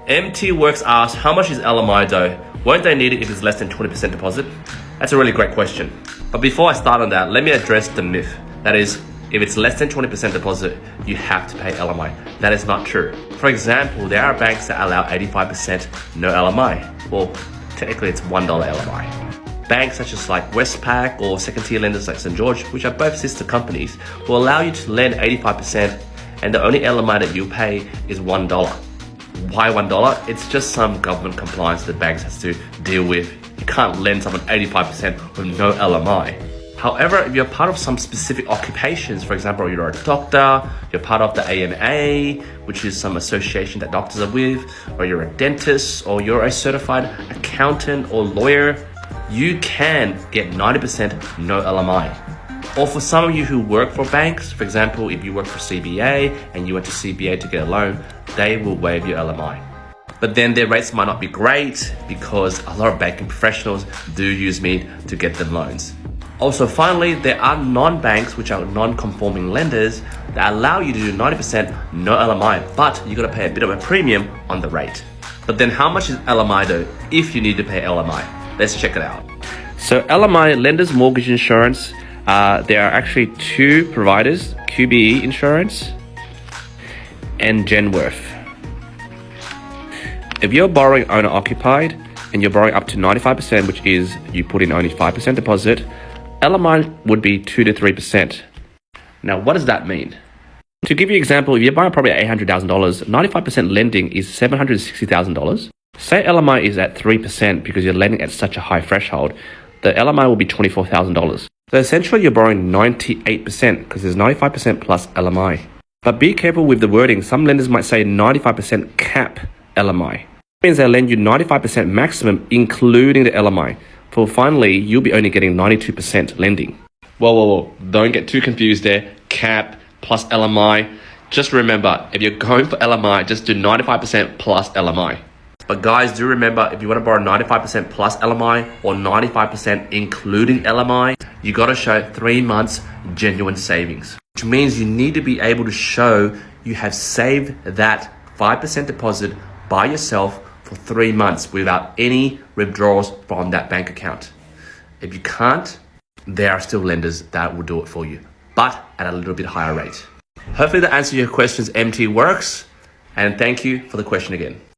MT Works asks, how much is LMI though? Won't they need it if it's less than 20% deposit? That's a really great question. But before I start on that, let me address the myth. That is, if it's less than 20% deposit, you have to pay LMI. That is not true. For example, there are banks that allow 85% no LMI. Well, technically it's $1 LMI. Banks such as like Westpac or second tier lenders like St. George, which are both sister companies, will allow you to lend 85% and the only LMI that you pay is $1. Why $1? It's just some government compliance that banks has to deal with. You can't lend someone 85% with no LMI. However, if you're part of some specific occupations, for example, you're a doctor, you're part of the AMA, which is some association that doctors are with, or you're a dentist, or you're a certified accountant or lawyer, you can get 90% no LMI. Or for some of you who work for banks, for example, if you work for CBA and you went to CBA to get a loan, they will waive your LMI. But then their rates might not be great because a lot of banking professionals do use me to get them loans. Also, finally, there are non-banks, which are non-conforming lenders, that allow you to do 90% no LMI, but you got to pay a bit of a premium on the rate. But then how much is LMI though, if you need to pay LMI? Let's check it out. So LMI, Lenders Mortgage Insurance, there are actually two providers, QBE Insurance and Genworth. If you're borrowing owner occupied and you're borrowing up to 95%, which is you put in only 5% deposit, LMI would be 2 to 3%. Now, what does that mean? To give you an example, if you're buying a property at $800,000, 95% lending is $760,000. Say LMI is at 3% because you're lending at such a high threshold, the LMI will be $24,000. So essentially you're borrowing 98% because there's 95% plus LMI. But be careful with the wording. Some lenders might say 95% cap LMI. That means they'll lend you 95% maximum including the LMI. For finally, you'll be only getting 92% lending. Whoa. Don't get too confused there. Cap plus LMI. Just remember, if you're going for LMI, just do 95% plus LMI. But guys, do remember, if you want to borrow 95% plus LMI or 95% including LMI, you got to show 3 months genuine savings, which means you need to be able to show you have saved that 5% deposit by yourself for 3 months without any withdrawals from that bank account. If you can't, there are still lenders that will do it for you, but at a little bit higher rate. Hopefully that answers your questions, MT Works, and thank you for the question again.